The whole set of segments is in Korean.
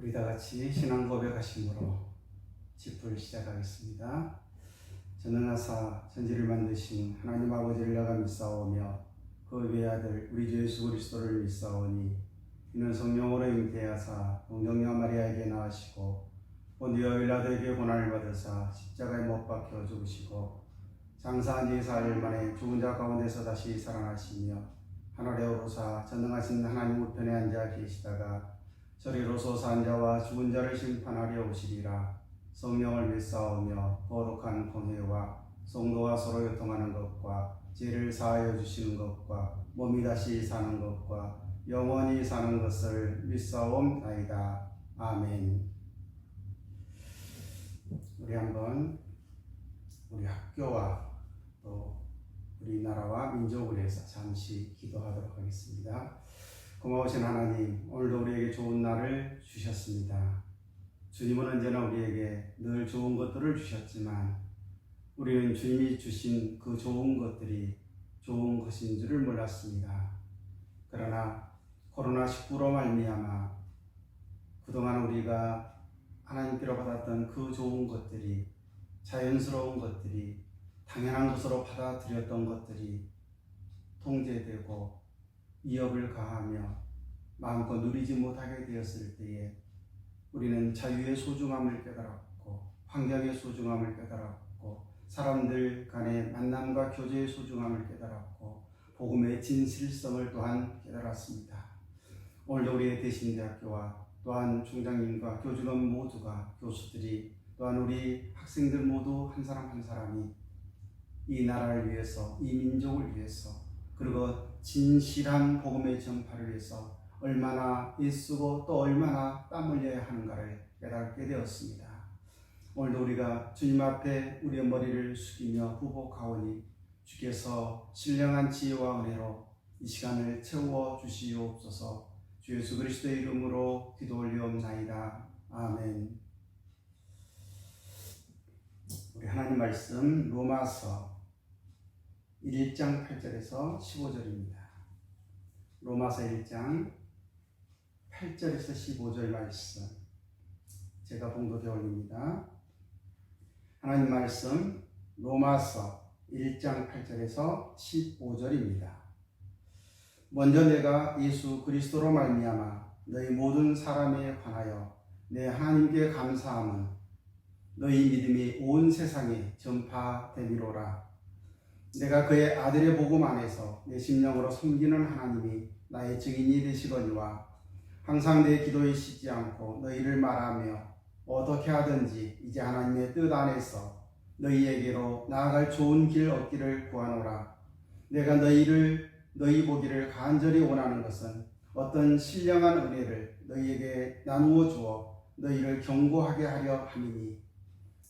우리 다 같이 신앙 고백하심으로 집을 시작하겠습니다. 전능하사 천지를 만드신 하나님 아버지를 내가 믿사오며 그 외아들 우리 주 예수 그리스도를 믿사오니 이는 성령으로 잉태하사 동정녀 마리아에게 낳으시고 본디오 빌라도에게 고난을 받으사 십자가에 못 박혀 죽으시고 장사한 지 4일 만에 죽은 자 가운데서 다시 살아나시며 하늘에 오르사 전능하신 하나님 우편에 앉아 계시다가 저리로 솟아난 자와 죽은 자를 심판하려 오시리라. 성령을 믿사오며 거룩한 공회와 성도와 서로 교통하는 것과 죄를 사하여 주시는 것과 몸이 다시 사는 것과 영원히 사는 것을 믿사옵나이다. 아멘. 우리 한번 우리 학교와 또 우리나라와 민족을 위해서 잠시 기도하도록 하겠습니다. 고마우신 하나님, 오늘도 우리에게 좋은 날을 주셨습니다. 주님은 언제나 우리에게 늘 좋은 것들을 주셨지만 우리는 주님이 주신 그 좋은 것들이 좋은 것인 줄을 몰랐습니다. 그러나 코로나19로 말미암아 그동안 우리가 하나님께로 받았던 그 좋은 것들이, 자연스러운 것들이, 당연한 것으로 받아들였던 것들이 통제되고 위협을 가하며 마음껏 누리지 못하게 되었을 때에 우리는 자유의 소중함을 깨달았고 환경의 소중함을 깨달았고 사람들 간의 만남과 교제의 소중함을 깨달았고 복음의 진실성을 또한 깨달았습니다. 오늘도 우리의 대신대학교와 또한 총장님과 교직원 모두가, 교수들이, 또한 우리 학생들 모두 한 사람 한 사람이 이 나라를 위해서, 이 민족을 위해서, 그리고 진실한 복음의 전파를 위해서 얼마나 애쓰고 또 얼마나 땀 흘려야 하는가를 깨닫게 되었습니다. 오늘도 우리가 주님 앞에 우리의 머리를 숙이며 부복하오니 주께서 신령한 지혜와 은혜로 이 시간을 채워 주시옵소서. 주 예수 그리스도의 이름으로 기도 올리옵나이다. 아멘. 우리 하나님 말씀 로마서 1장 8절에서 15절입니다. 로마서 1장 8절에서 15절 말씀 제가 봉독해 올립니다. 하나님 말씀 로마서 1장 8절에서 15절입니다. 먼저 내가 예수 그리스도로 말미암아 너희 모든 사람에 관하여 내 하나님께 감사함은 너희 믿음이 온 세상에 전파되미로라. 내가 그의 아들의 복음 안에서 내 심령으로 섬기는 하나님이 나의 증인이 되시거니와 항상 내 기도에 쉬지 않고 너희를 말하며 어떻게 하든지 이제 하나님의 뜻 안에서 너희에게로 나아갈 좋은 길 얻기를 구하노라. 내가 너희 보기를 간절히 원하는 것은 어떤 신령한 은혜를 너희에게 나누어 주어 너희를 경고하게 하려 함이니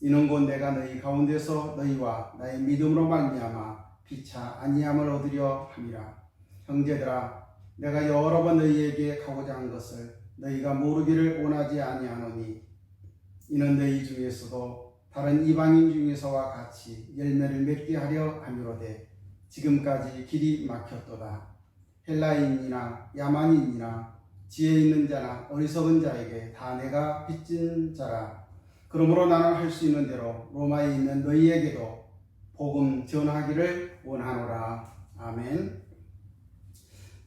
이는 곧 내가 너희 가운데서 너희와 나의 믿음으로 말미암아 피차 아니함을 얻으려 함이라. 형제들아, 내가 여러 번 너희에게 가고자 한 것을 너희가 모르기를 원하지 아니하노니 이는 너희 중에서도 다른 이방인 중에서와 같이 열매를 맺게 하려 함이로되 지금까지 길이 막혔도다. 헬라인이나 야만인이나 지혜 있는 자나 어리석은 자에게 다 내가 빚진 자라. 그러므로 나는 할 수 있는 대로 로마에 있는 너희에게도 복음 전하기를 원하노라. 아멘.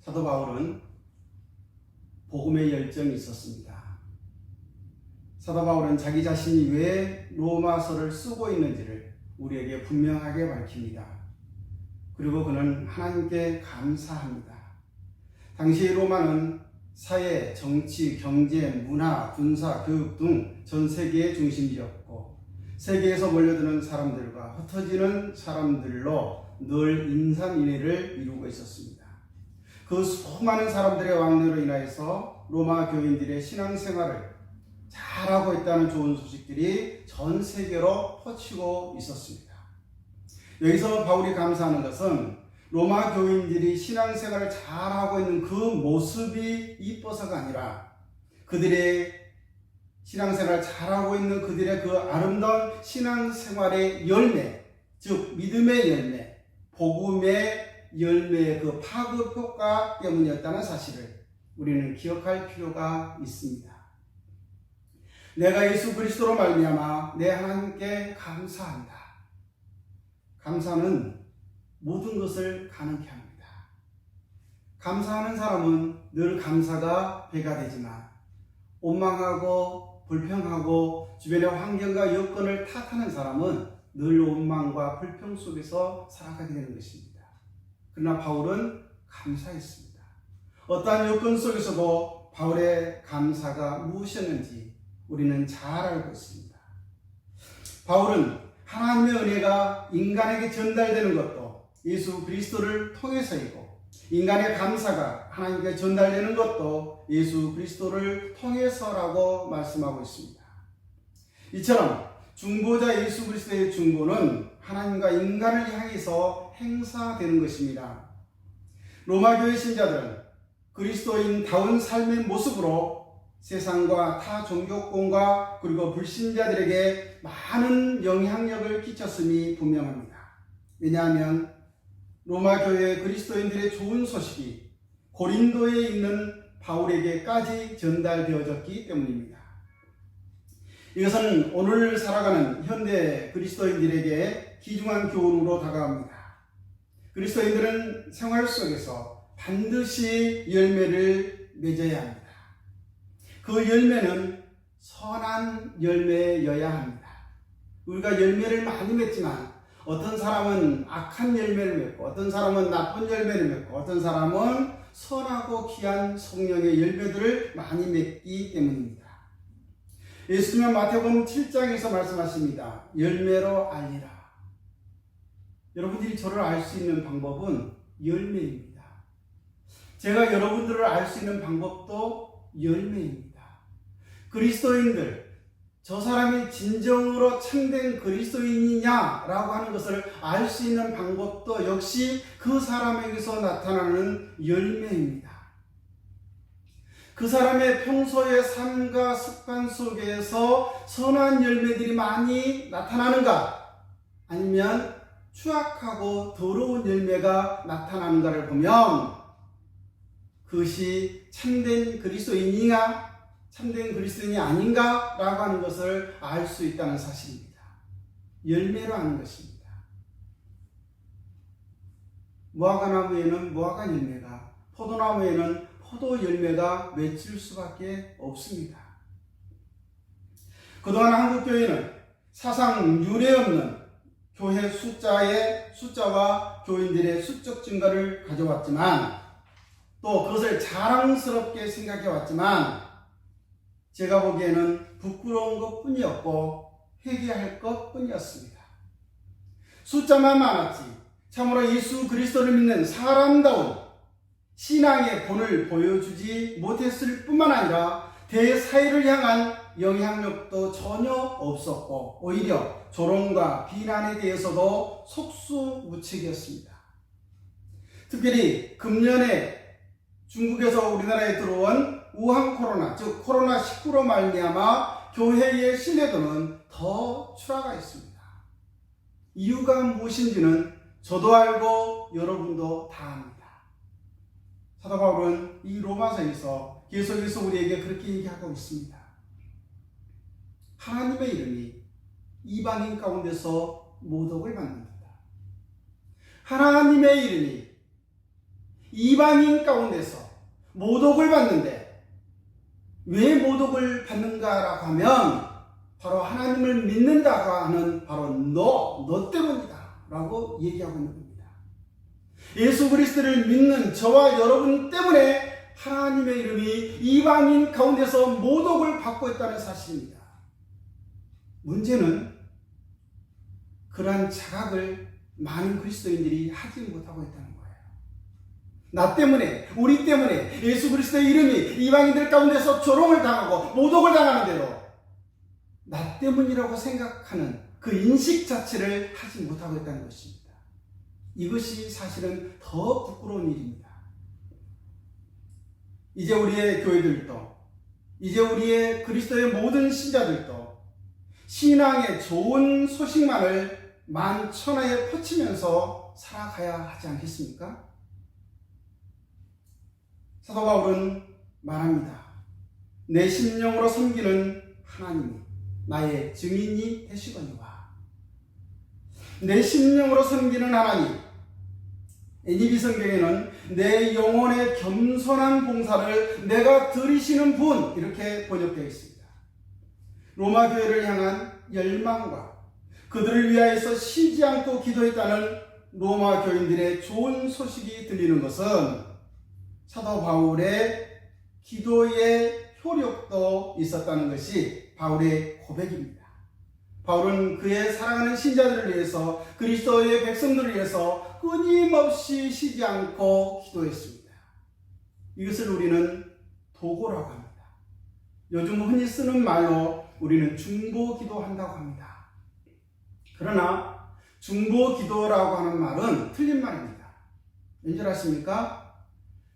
사도 바울은 복음의 열정이 있었습니다. 사도 바울은 자기 자신이 왜 로마서를 쓰고 있는지를 우리에게 분명하게 밝힙니다. 그리고 그는 하나님께 감사합니다. 당시 로마는 사회, 정치, 경제, 문화, 군사, 교육 등 전 세계의 중심지였고 세계에서 몰려드는 사람들과 흩어지는 사람들로 늘 인산인해를 이루고 있었습니다. 그 수많은 사람들의 왕래로 인하여서 로마 교인들의 신앙생활을 잘하고 있다는 좋은 소식들이 전 세계로 퍼지고 있었습니다. 여기서 바울이 감사하는 것은 로마 교인들이 신앙생활을 잘하고 있는 그 모습이 이뻐서가 아니라 그들의 신앙생활을 잘하고 있는 그들의 그 아름다운 신앙생활의 열매, 즉 믿음의 열매, 복음의 열매의 그 파급 효과 때문이었다는 사실을 우리는 기억할 필요가 있습니다. 내가 예수 그리스도로 말미암아 내 하나님께 감사한다. 감사는 모든 것을 가능케 합니다. 감사하는 사람은 늘 감사가 배가 되지만 원망하고 불평하고 주변의 환경과 여건을 탓하는 사람은 늘 원망과 불평 속에서 살아가게 되는 것입니다. 그러나 바울은 감사했습니다. 어떠한 여건 속에서도 바울의 감사가 무엇이었는지 우리는 잘 알고 있습니다. 바울은 하나님의 은혜가 인간에게 전달되는 것도 예수 그리스도를 통해서이고, 인간의 감사가 하나님께 전달되는 것도 예수 그리스도를 통해서라고 말씀하고 있습니다. 이처럼 중보자 예수 그리스도의 중보는 하나님과 인간을 향해서 행사되는 것입니다. 로마 교회 신자들은 그리스도인다운 삶의 모습으로 세상과 타 종교권과 그리고 불신자들에게 많은 영향력을 끼쳤음이 분명합니다. 왜냐하면 로마 교회 그리스도인들의 좋은 소식이 고린도에 있는 바울에게까지 전달되어졌기 때문입니다. 이것은 오늘 살아가는 현대 그리스도인들에게 귀중한 교훈으로 다가갑니다. 그리스도인들은 생활 속에서 반드시 열매를 맺어야 합니다. 그 열매는 선한 열매여야 합니다. 우리가 열매를 많이 맺지만 어떤 사람은 악한 열매를 맺고, 어떤 사람은 나쁜 열매를 맺고, 어떤 사람은 선하고 귀한 성령의 열매들을 많이 맺기 때문입니다. 예수님은 마태복음 7장에서 말씀하십니다. 열매로 알리라. 여러분들이 저를 알 수 있는 방법은 열매입니다. 제가 여러분들을 알 수 있는 방법도 열매입니다. 그리스도인들, 저 사람이 진정으로 참된 그리스도인이냐라고 하는 것을 알 수 있는 방법도 역시 그 사람에게서 나타나는 열매입니다. 그 사람의 평소의 삶과 습관 속에서 선한 열매들이 많이 나타나는가, 아니면 추악하고 더러운 열매가 나타나는가를 보면 그것이 참된 그리스도인이냐 참된 그리스도인이 아닌가 라고 하는 것을 알 수 있다는 사실입니다. 열매로 하는 것입니다. 무화과나무에는 무화과 열매가, 포도나무에는 포도 열매가 맺힐 수밖에 없습니다. 그동안 한국교회는 사상 유례 없는 교회 숫자와 교인들의 수적 증가를 가져왔지만, 또 그것을 자랑스럽게 생각해 왔지만, 제가 보기에는 부끄러운 것 뿐이었고 회개할 것 뿐이었습니다. 숫자만 많았지 참으로 예수 그리스도를 믿는 사람다운 신앙의 본을 보여주지 못했을 뿐만 아니라 대사회를 향한 영향력도 전혀 없었고, 오히려 조롱과 비난에 대해서도 속수무책이었습니다. 특별히 금년에 중국에서 우리나라에 들어온 우한 코로나, 즉 코로나19로 말미암아 교회의 신뢰도는 더 추락하 있습니다. 이유가 무엇인지는 저도 알고 여러분도 다 압니다. 사도 바울은 이 로마서에서 계속해서 우리에게 그렇게 얘기하고 있습니다. 하나님의 이름이 이방인 가운데서 모독을 받는다. 하나님의 이름이 이방인 가운데서 모독을 받는데 왜 모독을 받는가라고 하면 바로 하나님을 믿는다고 하는 바로 너 때문이다 라고 얘기하고 있는 겁니다. 예수 그리스도를 믿는 저와 여러분 때문에 하나님의 이름이 이방인 가운데서 모독을 받고 있다는 사실입니다. 문제는 그러한 자각을 많은 그리스도인들이 하지 못하고 있다는 거예요. 나 때문에, 우리 때문에 예수 그리스도의 이름이 이방인들 가운데서 조롱을 당하고 모독을 당하는 대로 나 때문이라고 생각하는 그 인식 자체를 하지 못하고 있다는 것입니다. 이것이 사실은 더 부끄러운 일입니다. 이제 우리의 교회들도, 이제 우리의 그리스도의 모든 신자들도 신앙의 좋은 소식만을 만천하에 퍼치면서 살아가야 하지 않겠습니까? 사도 바울은 말합니다. 내 심령으로 섬기는 하나님이 나의 증인이 되시거니와. 내 심령으로 섬기는 하나님. NIV 성경에는 내 영혼의 겸손한 봉사를 내가 들으시는 분, 이렇게 번역되어 있습니다. 로마 교회를 향한 열망과 그들을 위하여서 쉬지 않고 기도했다는 로마 교인들의 좋은 소식이 들리는 것은 사도 바울의 기도의 효력도 있었다는 것이 바울의 고백입니다. 바울은 그의 사랑하는 신자들을 위해서, 그리스도의 백성들을 위해서 끊임없이 쉬지 않고 기도했습니다. 이것을 우리는 도고라고 합니다. 요즘 흔히 쓰는 말로 우리는 중보 기도한다고 합니다. 그러나 중보 기도라고 하는 말은 틀린 말입니다. 왠지 아십니까?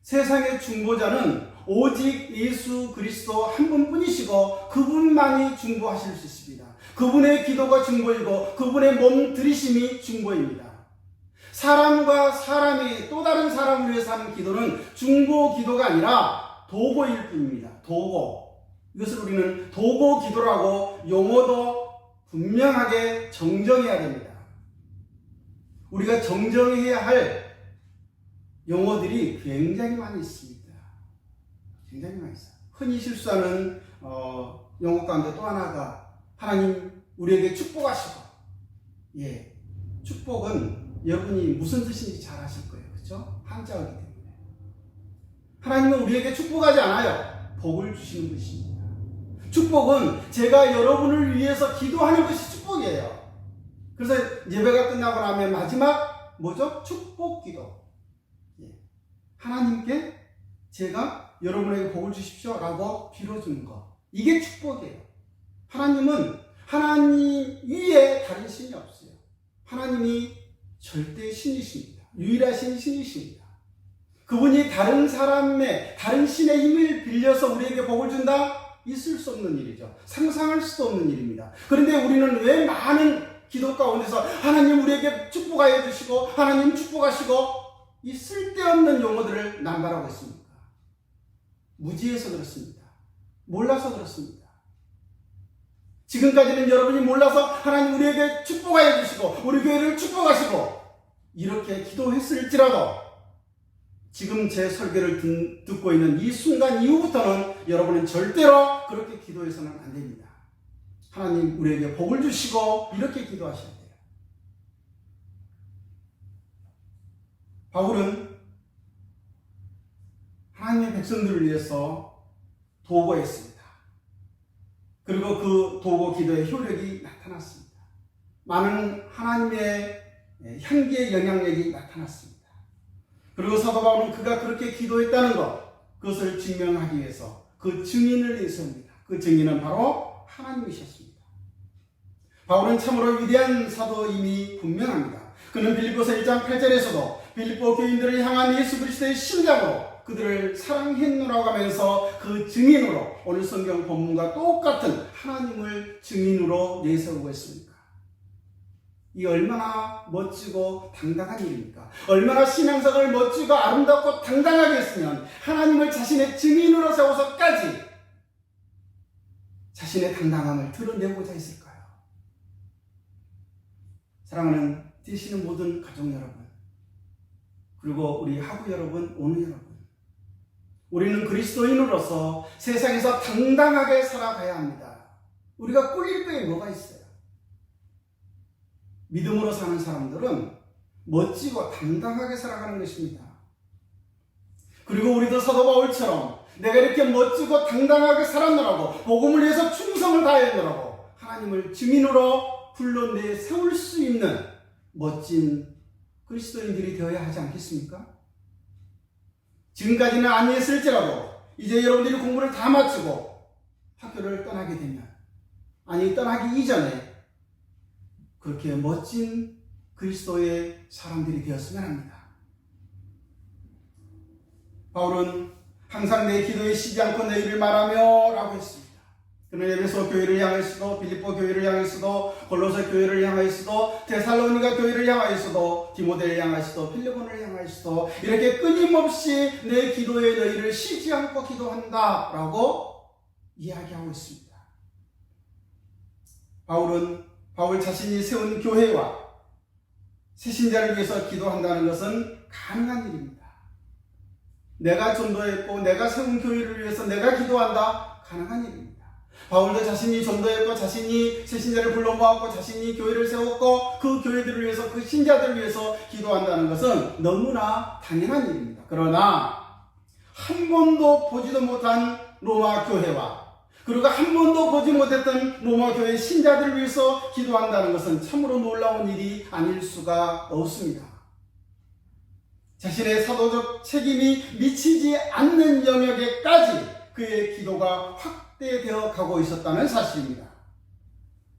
세상의 중보자는 오직 예수 그리스도 한 분뿐이시고 그분만이 중보하실 수 있습니다. 그분의 기도가 중보이고 그분의 몸 들이심이 중보입니다. 사람과 사람이 또 다른 사람을 위해서 하는 기도는 중보 기도가 아니라 도고일 뿐입니다. 도고. 이것을 우리는 도고 기도라고 용어도 분명하게 정정해야 됩니다. 우리가 정정해야 할 용어들이 굉장히 많이 있습니다. 굉장히 많이 있어요. 흔히 실수하는 용어 가운데 또 하나가 하나님 우리에게 축복하시고. 예, 축복은 여러분이 무슨 뜻인지 잘 아실 거예요. 그렇죠? 한자어이기 때문에. 하나님은 우리에게 축복하지 않아요. 복을 주시는 분이십니다. 축복은 제가 여러분을 위해서 기도하는 것이 축복이에요. 그래서 예배가 끝나고 나면 마지막 뭐죠? 축복 기도. 예. 하나님께 제가 여러분에게 복을 주십시오 라고 빌어주는 것. 이게 축복이에요. 하나님은 하나님 위에 다른 신이 없어요. 하나님이 절대 신이십니다. 유일하신 신이십니다. 그분이 다른 사람의, 다른 신의 힘을 빌려서 우리에게 복을 준다? 있을 수 없는 일이죠. 상상할 수도 없는 일입니다. 그런데 우리는 왜 많은 기도 가운데서 하나님 우리에게 축복하여 주시고 하나님 축복하시고 이 쓸데없는 용어들을 남발하고 있습니까? 무지해서 그렇습니다. 몰라서 그렇습니다. 지금까지는 여러분이 몰라서 하나님 우리에게 축복하여 주시고 우리 교회를 축복하시고 이렇게 기도했을지라도 지금 제 설교를 듣고 있는 이 순간 이후부터는 여러분은 절대로 그렇게 기도해서는 안 됩니다. 하나님 우리에게 복을 주시고 이렇게 기도하셔야 돼요. 바울은 하나님의 백성들을 위해서 도고했습니다. 그리고 그 도고 기도의 효력이 나타났습니다. 많은 하나님의 향기의 영향력이 나타났습니다. 그리고 사도 바울은 그가 그렇게 기도했다는 것, 그것을 증명하기 위해서 그 증인을 내세웁니다. 그 증인은 바로 하나님이셨습니다. 바울은 참으로 위대한 사도임이 분명합니다. 그는 빌립보서 1장 8절에서도 빌립보 교인들을 향한 예수 그리스도의 심장으로 그들을 사랑했노라고 하면서 그 증인으로 오늘 성경 본문과 똑같은 하나님을 증인으로 내세우고 있습니다. 이 얼마나 멋지고 당당한 일입니까? 얼마나 신앙생활을 멋지고 아름답고 당당하게 했으면 하나님을 자신의 증인으로 세워서까지 자신의 당당함을 드러내고자 했을까요? 사랑하는 뛰시는 모든 가족 여러분, 그리고 우리 하구 여러분, 오늘 여러분, 우리는 그리스도인으로서 세상에서 당당하게 살아가야 합니다. 우리가 꿀릴 거에 뭐가 있어요? 믿음으로 사는 사람들은 멋지고 당당하게 살아가는 것입니다. 그리고 우리도 사도 바울처럼 내가 이렇게 멋지고 당당하게 살았노라고, 복음을 위해서 충성을 다했노라고 하나님을 증인으로 불러 세울 수 있는 멋진 그리스도인들이 되어야 하지 않겠습니까? 지금까지는 아니했을지라도 이제 여러분들이 공부를 다 마치고 학교를 떠나게 되면, 아니 떠나기 이전에 그렇게 멋진 그리스도의 사람들이 되었으면 합니다. 바울은 항상 내 기도에 쉬지 않고 내 일을 말하며 라고 했습니다. 그는 에베소 교회를 향하여서도, 빌립보 교회를 향하여서도, 골로새 교회를 향하여서도, 데살로니가 교회를 향하여서도, 디모데를 향하여서도, 필리곤을 향하여서도 이렇게 끊임없이 내 기도에 너희를 쉬지 않고 기도한다 라고 이야기하고 있습니다. 바울 자신이 세운 교회와 새신자를 위해서 기도한다는 것은 가능한 일입니다. 내가 전도했고 내가 세운 교회를 위해서 내가 기도한다. 가능한 일입니다. 바울도 자신이 전도했고 자신이 새신자를 불러 모았고 자신이 교회를 세웠고 그 교회들을 위해서 그 신자들을 위해서 기도한다는 것은 너무나 당연한 일입니다. 그러나 한 번도 보지도 못한 로마 교회와 그리고 한 번도 보지 못했던 로마 교회 신자들을 위해서 기도한다는 것은 참으로 놀라운 일이 아닐 수가 없습니다. 자신의 사도적 책임이 미치지 않는 영역에까지 그의 기도가 확대되어 가고 있었다는 사실입니다.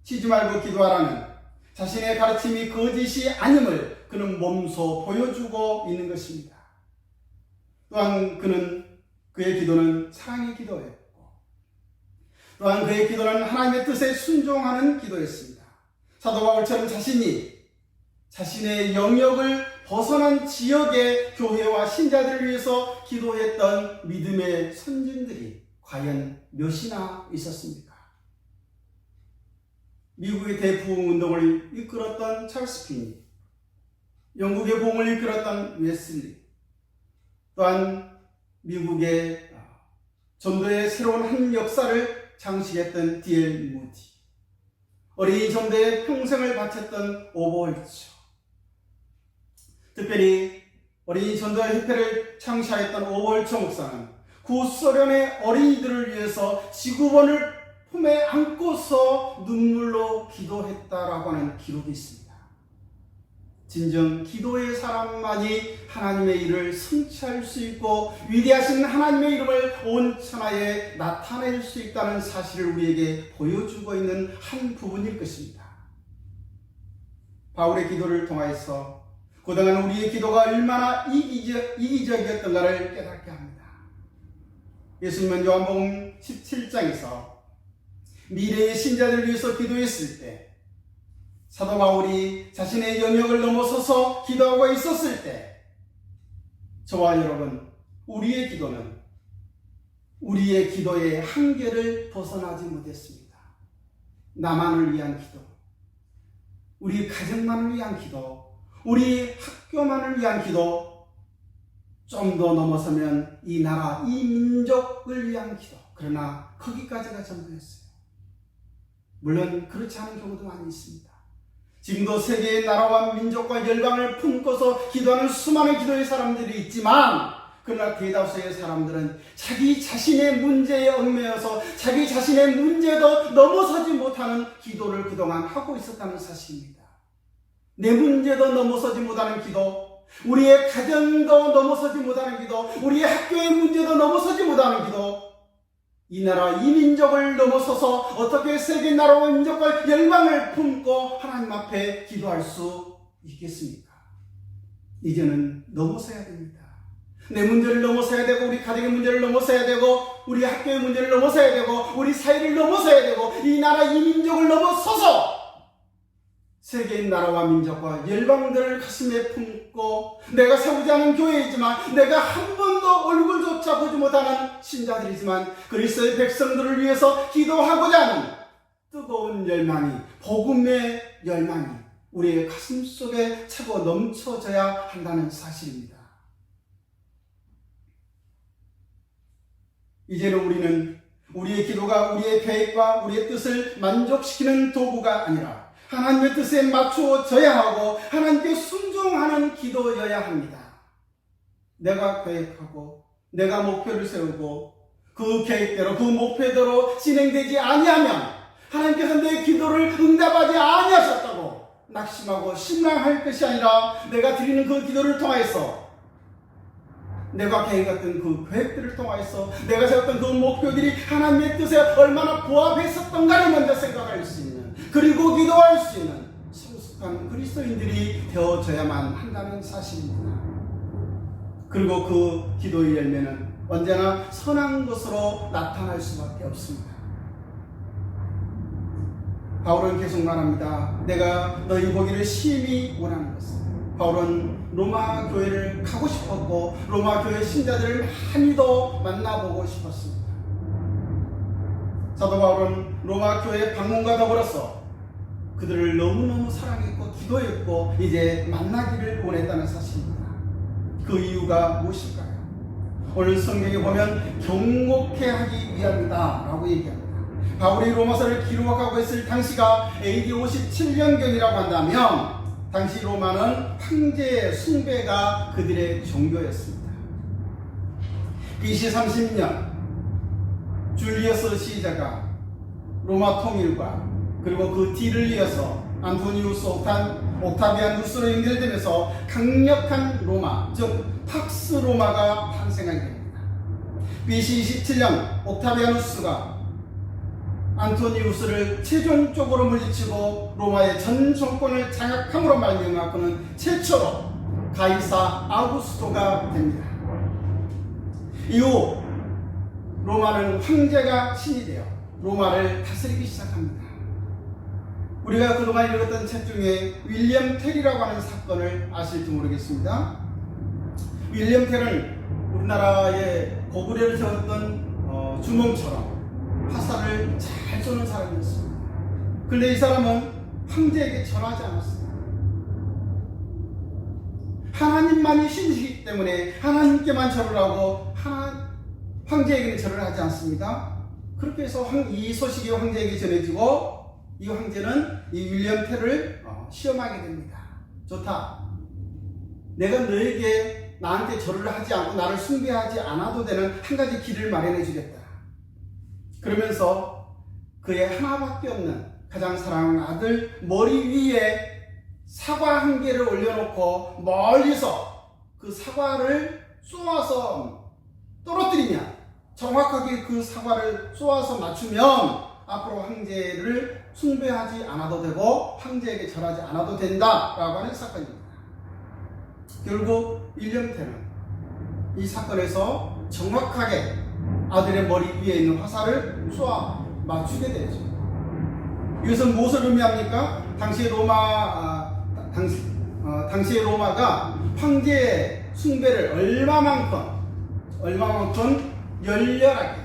쉬지 말고 기도하라는 자신의 가르침이 거짓이 아님을 그는 몸소 보여주고 있는 것입니다. 또한 그의 기도는 사랑의 기도였고 또한 그의 기도는 하나님의 뜻에 순종하는 기도였습니다. 사도 바울처럼 자신의 영역을 벗어난 지역의 교회와 신자들을 위해서 기도했던 믿음의 선진들이 과연 몇이나 있었습니까? 미국의 대부흥운동을 이끌었던 찰스 피니, 영국의 부흥을 이끌었던 웨슬리, 또한 미국의 전도의 새로운 한 역사를 장식했던 D.L. 무디, 어린이 전도에 평생을 바쳤던 오버홀츠, 특별히 어린이 전도 협회를 창시하였던 오버홀츠 목사는 구소련의 어린이들을 위해서 지구본을 품에 안고서 눈물로 기도했다라고 하는 기록이 있습니다. 진정 기도의 사람만이 하나님의 일을 성취할 수 있고 위대하신 하나님의 이름을 온 천하에 나타낼 수 있다는 사실을 우리에게 보여주고 있는 한 부분일 것입니다. 바울의 기도를 통하여서 그동안 우리의 기도가 얼마나 이기적이었던가를 깨닫게 합니다. 예수님은 요한복음 17장에서 미래의 신자들을 위해서 기도했을 때 사도 바울이 자신의 영역을 넘어서서 기도하고 있었을 때 저와 여러분, 우리의 기도는 우리의 기도의 한계를 벗어나지 못했습니다. 나만을 위한 기도, 우리 가정만을 위한 기도, 우리 학교만을 위한 기도, 좀 더 넘어서면 이 나라, 이 민족을 위한 기도, 그러나 거기까지가 전부였어요. 물론 그렇지 않은 경우도 많이 있습니다. 지금도 세계의 나라와 민족과 열방을 품고서 기도하는 수많은 기도의 사람들이 있지만 그러나 대다수의 사람들은 자기 자신의 문제에 얽매여서 자기 자신의 문제도 넘어서지 못하는 기도를 그동안 하고 있었다는 사실입니다. 내 문제도 넘어서지 못하는 기도, 우리의 가정도 넘어서지 못하는 기도, 우리의 학교의 문제도 넘어서지 못하는 기도, 이 나라, 이 민족을 넘어서서 어떻게 세계 나라와 민족과 열방을 품고 하나님 앞에 기도할 수 있겠습니까? 이제는 넘어서야 됩니다. 내 문제를 넘어서야 되고, 우리 가정의 문제를 넘어서야 되고, 우리 학교의 문제를 넘어서야 되고, 우리 사회를 넘어서야 되고, 이 나라, 이 민족을 넘어서서 세계의 나라와 민족과 열방들을 가슴에 품고 내가 세우지 않은 교회이지만 내가 한 번도 얼굴조차 보지 못하는 신자들이지만 그리스도의 백성들을 위해서 기도하고자 하는 뜨거운 열망이, 복음의 열망이 우리의 가슴 속에 차고 넘쳐져야 한다는 사실입니다. 이제는 우리는 우리의 기도가 우리의 계획과 우리의 뜻을 만족시키는 도구가 아니라 하나님의 뜻에 맞추어져야 하고 하나님께 순종하는 기도여야 합니다. 내가 계획하고 내가 목표를 세우고 그 계획대로 그 목표대로 진행되지 아니하면 하나님께서 내 기도를 응답하지 아니하셨다고 낙심하고 실망할 것이 아니라 내가 드리는 그 기도를 통하여서 내가 계획했던 그 계획들을 통하여서 내가 세웠던 그 목표들이 하나님의 뜻에 얼마나 부합했었던가를 먼저 생각할 수 있는, 그리고 기도할 수 있는 성숙한 그리스도인들이 되어져야만 한다는 사실입니다. 그리고 그 기도의 열매는 언제나 선한 것으로 나타날 수밖에 없습니다. 바울은 계속 말합니다. 내가 너희 보기를 심히 원하는 것은, 바울은 로마 교회를 가고 싶었고 로마 교회 신자들을 많이도 만나보고 싶었습니다. 사도 바울은 로마 교회 방문과 더불어서 그들을 너무너무 사랑했고 기도했고 이제 만나기를 원했다는 사실입니다. 그 이유가 무엇일까요? 오늘 성경에 보면 경고케 하기 위함이다 라고 얘기합니다. 바울이 로마서를 기록하고 있을 당시가 AD 57년경이라고 한다면 당시 로마는 황제의 숭배가 그들의 종교였습니다. BC 30년 줄리어스 시저가 로마 통일과 그리고 그 뒤를 이어서 안토니우스 옥타비아누스로 연결되면서 강력한 로마, 즉 팍스 로마가 탄생하게 됩니다. BC 27년 옥타비아누스가 안토니우스를 최종적으로 물리치고 로마의 전 정권을 장악함으로 말미암아 그는 최초로 가이사 아우구스토가 됩니다. 이후 로마는 황제가 신이 되어 로마를 다스리기 시작합니다. 우리가 그동안 읽었던 책 중에 윌리엄 텔이라고 하는 사건을 아실지 모르겠습니다. 윌리엄 텔은 우리나라의 고구려를 세웠던 주몽처럼 화살을 잘 쏘는 사람이었습니다. 그런데 이 사람은 황제에게 절하지 않았습니다. 하나님만이 신이시기 때문에 하나님께만 절을 하고 황제에게는 절을 하지 않습니다. 그렇게 해서 이 소식이 황제에게 전해지고 이 황제는 이 윌리엄 텔을 시험하게 됩니다. 좋다. 내가 너에게 나한테 절을 하지 않고 나를 숭배하지 않아도 되는 한 가지 길을 마련해 주겠다. 그러면서 그의 하나밖에 없는 가장 사랑하는 아들 머리 위에 사과 한 개를 올려놓고 멀리서 그 사과를 쏘아서 떨어뜨리면 정확하게 그 사과를 쏘아서 맞추면 앞으로 황제를 숭배하지 않아도 되고 황제에게 절하지 않아도 된다라고 하는 사건입니다. 결국 윌리엄 텔은 이 사건에서 정확하게 아들의 머리 위에 있는 화살을 쏘아 맞추게 되죠. 이것은 무엇을 의미합니까? 당시의 로마가 황제의 숭배를 얼마만큼 열렬하게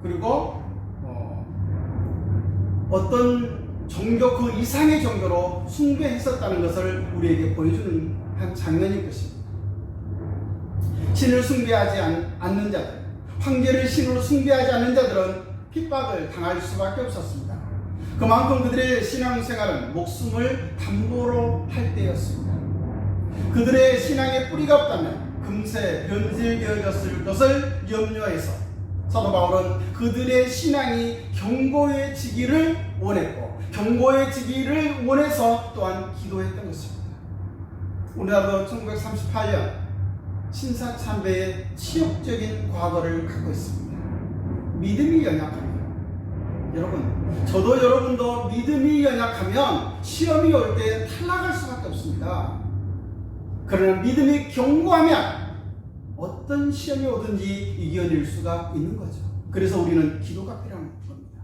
그리고 어떤 종교 그 이상의 종교로 숭배했었다는 것을 우리에게 보여주는 한 장면일 것입니다. 신을 숭배하지 않는 자들, 황제를 신으로 숭배하지 않는 자들은 핍박을 당할 수밖에 없었습니다. 그만큼 그들의 신앙생활은 목숨을 담보로 할 때였습니다. 그들의 신앙에 뿌리가 없다면 금세 변질되어졌을 것을 염려해서 사도 바울은 그들의 신앙이 견고해지기를 원했고 견고해지기를 원해서 또한 기도했던 것입니다. 우리나라도 1938년 신사참배의 치욕적인 과거를 갖고 있습니다. 믿음이 연약하면 여러분, 여러분도 믿음이 연약하면 시험이 올 때 탈락할 수밖에 없습니다. 그러나 믿음이 견고하면 어떤 시험이 오든지 이겨낼 수가 있는 거죠. 그래서 우리는 기도가 필요한 겁니다.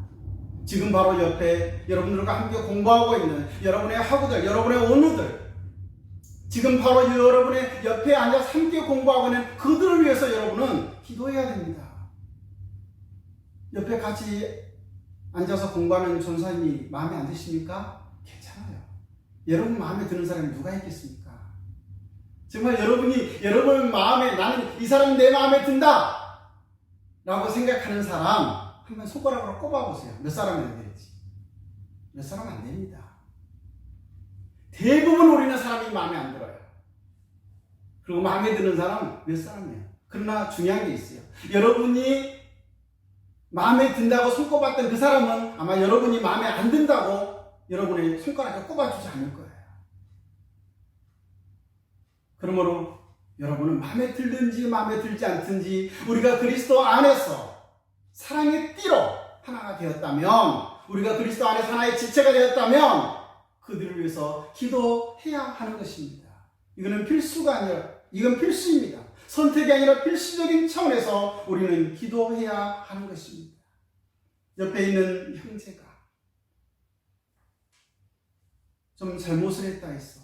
지금 바로 옆에 여러분들과 함께 공부하고 있는 여러분의 학우들, 여러분의 원우들, 지금 바로 여러분의 옆에 앉아서 함께 공부하고 있는 그들을 위해서 여러분은 기도해야 됩니다. 옆에 같이 앉아서 공부하는 전사님이 마음에 안 드십니까? 괜찮아요. 여러분 마음에 드는 사람이 누가 있겠습니까? 정말 여러분 마음에 나는 이 사람이 내 마음에 든다 라고 생각하는 사람 한번 손가락으로 꼽아보세요. 몇 사람이 안 될지. 몇 사람 안 됩니다. 대부분 우리는 사람이 마음에 안 들어요. 그리고 마음에 드는 사람 몇 사람이에요. 그러나 중요한 게 있어요. 여러분이 마음에 든다고 손꼽았던 그 사람은 아마 여러분이 마음에 안 든다고 여러분의 손가락에 꼽아주지 않을 거예요. 그러므로 여러분은 마음에 들든지 마음에 들지 않든지 우리가 그리스도 안에서 사랑의 띠로 하나가 되었다면, 우리가 그리스도 안에서 하나의 지체가 되었다면 그들을 위해서 기도해야 하는 것입니다. 이거는 필수가 아니라 이건 필수입니다. 선택이 아니라 필수적인 차원에서 우리는 기도해야 하는 것입니다. 옆에 있는 형제가 좀 잘못을 했다 해서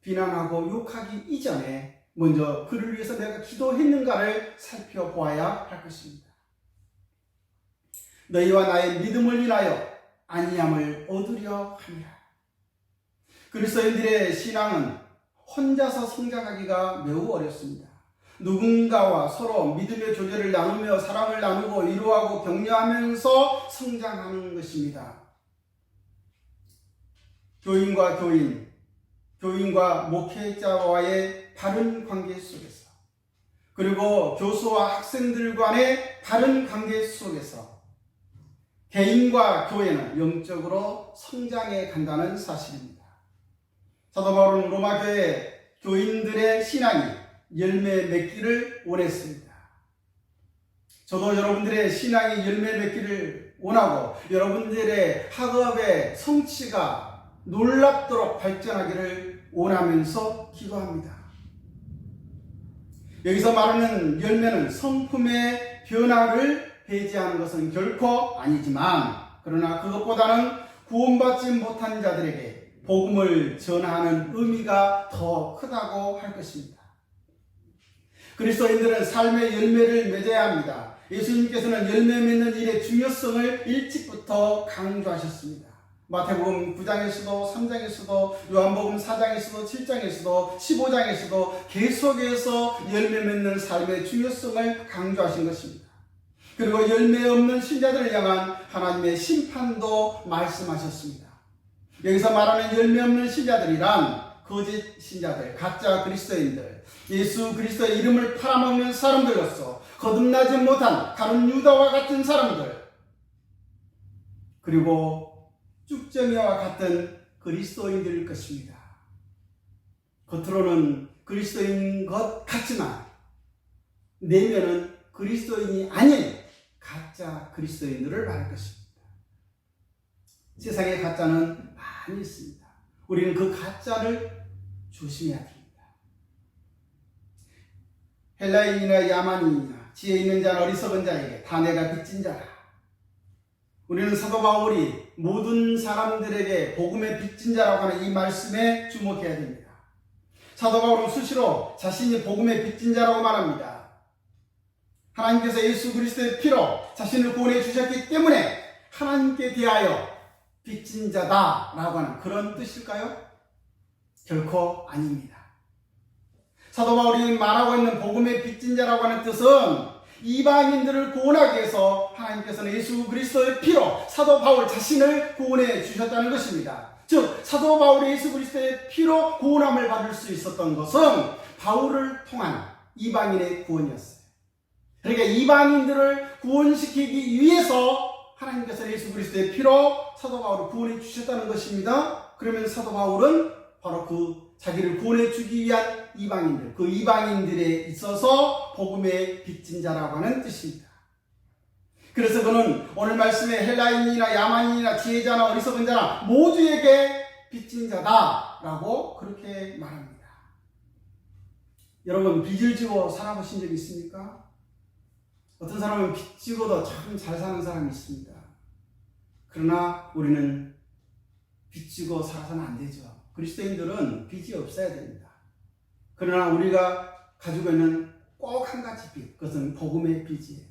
비난하고 욕하기 이전에 먼저 그를 위해서 내가 기도했는가를 살펴보아야 할 것입니다. 너희와 나의 믿음을 인하여 안위함을 얻으려 함이라. 그리스도인들의 신앙은 혼자서 성장하기가 매우 어렵습니다. 누군가와 서로 믿음의 교제를 나누며 사랑을 나누고 위로하고 격려하면서 성장하는 것입니다. 교인과 교인, 교인과 목회자와의 바른 관계 속에서, 그리고 교수와 학생들 간의 바른 관계 속에서 개인과 교회는 영적으로 성장해 간다는 사실입니다. 사도 바울은 로마 교회 교인들의 신앙이 열매 맺기를 원했습니다. 저도 여러분들의 신앙이 열매 맺기를 원하고 여러분들의 학업의 성취가 놀랍도록 발전하기를 원하면서 기도합니다. 여기서 말하는 열매는 성품의 변화를 배제하는 것은 결코 아니지만, 그러나 그것보다는 구원받지 못한 자들에게 복음을 전하는 의미가 더 크다고 할 것입니다. 그리스도인들은 삶의 열매를 맺어야 합니다. 예수님께서는 열매 맺는 일의 중요성을 일찍부터 강조하셨습니다. 마태복음 9장에서도 3장에서도 요한복음 4장에서도 7장에서도 15장에서도 계속해서 열매 맺는 삶의 중요성을 강조하신 것입니다. 그리고 열매 없는 신자들을 향한 하나님의 심판도 말씀하셨습니다. 여기서 말하는 열매 없는 신자들이란 거짓 신자들, 가짜 그리스도인들, 예수 그리스도의 이름을 팔아먹는 사람들로서 거듭나지 못한 다른 유다와 같은 사람들, 그리고 쭉정이와 같은 그리스도인들일 것입니다. 겉으로는 그리스도인 것 같지만 내면은 그리스도인이 아닌 가짜 그리스도인들을 말할 것입니다. 세상에 가짜는 많이 있습니다. 우리는 그 가짜를 조심해야 됩니다. 헬라인이나 야만인이나 지혜 있는 자나 어리석은 자에게 다 내가 빚진 자라. 우리는 사도 바울이 모든 사람들에게 복음의 빚진 자라고 하는 이 말씀에 주목해야 됩니다. 사도 바울은 수시로 자신이 복음의 빚진 자라고 말합니다. 하나님께서 예수 그리스도의 피로 자신을 구원해 주셨기 때문에 하나님께 대하여 빚진 자다라고 하는 그런 뜻일까요? 결코 아닙니다. 사도 바울이 말하고 있는 복음의 빚진 자라고 하는 뜻은 이방인들을 구원하기 위해서 하나님께서는 예수 그리스도의 피로 사도 바울 자신을 구원해 주셨다는 것입니다. 즉 사도 바울이 예수 그리스도의 피로 구원함을 받을 수 있었던 것은 바울을 통한 이방인의 구원이었어요. 그러니까 이방인들을 구원시키기 위해서 하나님께서 예수 그리스도의 피로 사도 바울을 구원해 주셨다는 것입니다. 그러면 사도 바울은 바로 그 자기를 구원해 주기 위한 이방인들, 그 이방인들에 있어서 복음의 빚진 자라고 하는 뜻입니다. 그래서 그는 오늘 말씀에 헬라인이나 야만인이나 지혜자나 어리석은 자나 모두에게 빚진 자다라고 그렇게 말합니다. 여러분, 빚을 지고 살아보신 적 있습니까? 어떤 사람은 빚 지고도 참 잘 사는 사람이 있습니다. 그러나 우리는 빚 지고 살아서는 안 되죠. 그리스도인들은 빚이 없어야 됩니다. 그러나 우리가 가지고 있는 꼭 한 가지 빚, 그것은 복음의 빚이에요.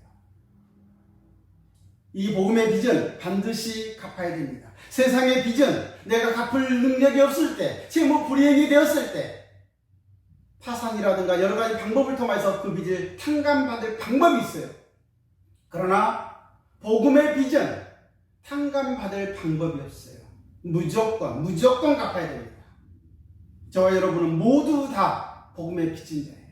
이 복음의 빚은 반드시 갚아야 됩니다. 세상의 빚은 내가 갚을 능력이 없을 때, 채무 불이행이 되었을 때, 파산이라든가 여러 가지 방법을 통해서 그 빚을 탕감받을 방법이 있어요. 그러나 복음의 빚은 탕감받을 방법이 없어요. 무조건 갚아야 됩니다. 저와 여러분은 모두 다 복음의 빚진 자예요.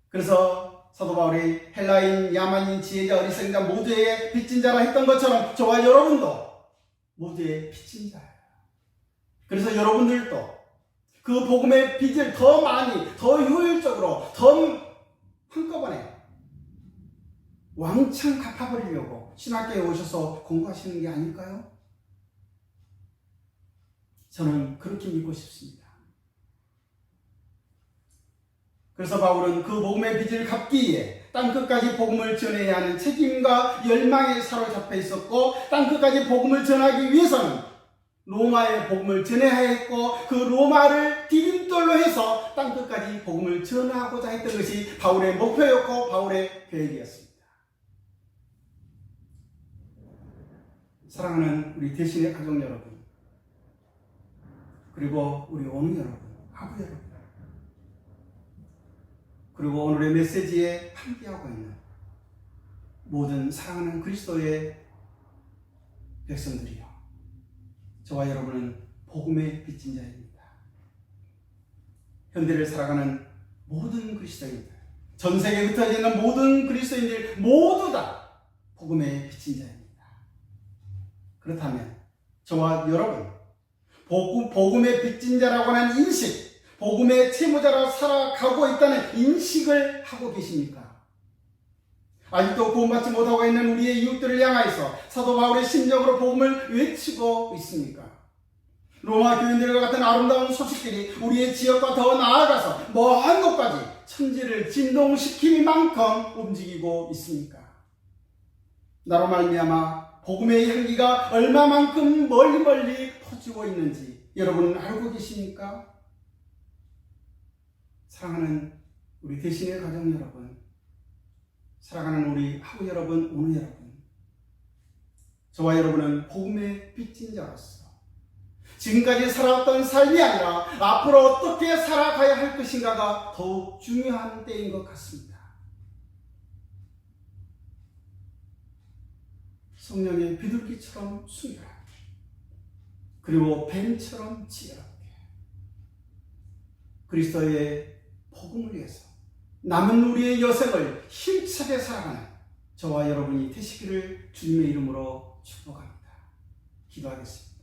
그래서 사도 바울이 헬라인, 야만인, 지혜자, 어리석은 자 모두의 빚진 자라 했던 것처럼 저와 여러분도 모두의 빚진 자예요. 그래서 여러분들도 그 복음의 빚을 더 많이, 더 효율적으로, 더 한꺼번에 왕창 갚아버리려고 신학교에 오셔서 공부하시는 게 아닐까요? 저는 그렇게 믿고 싶습니다. 그래서 바울은 그 복음의 빚을 갚기 위해 땅끝까지 복음을 전해야 하는 책임과 열망에 사로잡혀 있었고, 땅끝까지 복음을 전하기 위해서는 로마의 복음을 전해야 했고, 그 로마를 디딤돌로 해서 땅끝까지 복음을 전하고자 했던 것이 바울의 목표였고 바울의 계획이었습니다. 사랑하는 우리 대신의 가족 여러분, 그리고 우리 오는 여러분, 아부 여러분, 그리고 오늘의 메시지에 함께하고 있는 모든 사랑하는 그리스도의 백성들이요, 저와 여러분은 복음의 빚진 자입니다. 현대를 살아가는 모든 그리스도인들, 전 세계에 흩어져 있는 모든 그리스도인들 모두 다 복음의 빚진 자입니다. 그렇다면 저와 여러분, 복음의 빚진 자라고 하는 인식, 복음의 채무자로 살아가고 있다는 인식을 하고 계십니까? 아직도 구원받지 못하고 있는 우리의 이웃들을 향하여서 사도 바울의 심정으로 복음을 외치고 있습니까? 로마 교인들과 같은 아름다운 소식들이 우리의 지역과 더 나아가서 먼 곳까지 천지를 진동시킬 만큼 움직이고 있습니까? 나로 말미암아 복음의 향기가 얼마만큼 멀리 퍼지고 있는지 여러분 알고 계십니까? 사랑하는 우리 대신의 가정 여러분, 사랑하는 우리 아부 여러분, 오늘 여러분, 저와 여러분은 복음의 빚진 자로서 지금까지 살아왔던 삶이 아니라 앞으로 어떻게 살아가야 할 것인가가 더욱 중요한 때인 것 같습니다. 성령의 비둘기처럼 순결하게, 그리고 뱀처럼 지혜롭게 그리스도의 복음을 위해서 남은 우리의 여생을 힘차게 살아가는 저와 여러분이 되시기를 주님의 이름으로 축복합니다. 기도하겠습니다.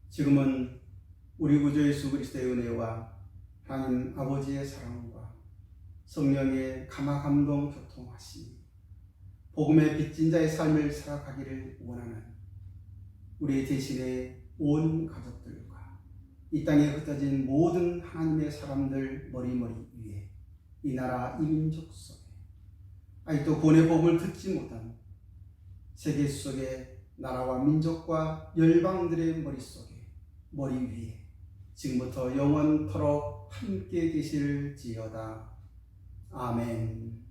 지금은 우리 구주 예수 그리스도의 은혜와 하나님 아버지의 사랑과 성령의 감화감동 교통하심이 복음의 빚진 자의 삶을 살아가기를 원하는 우리 대신의 온 가족들과 이 땅에 흩어진 모든 하나님의 사람들 머리머리 위에, 이 나라 이 민족 속에 아직도 구원의 복음을 듣지 못한 세계 속의 나라와 민족과 열방들의 머리 위에 지금부터 영원토록 함께 계실지어다. 아멘.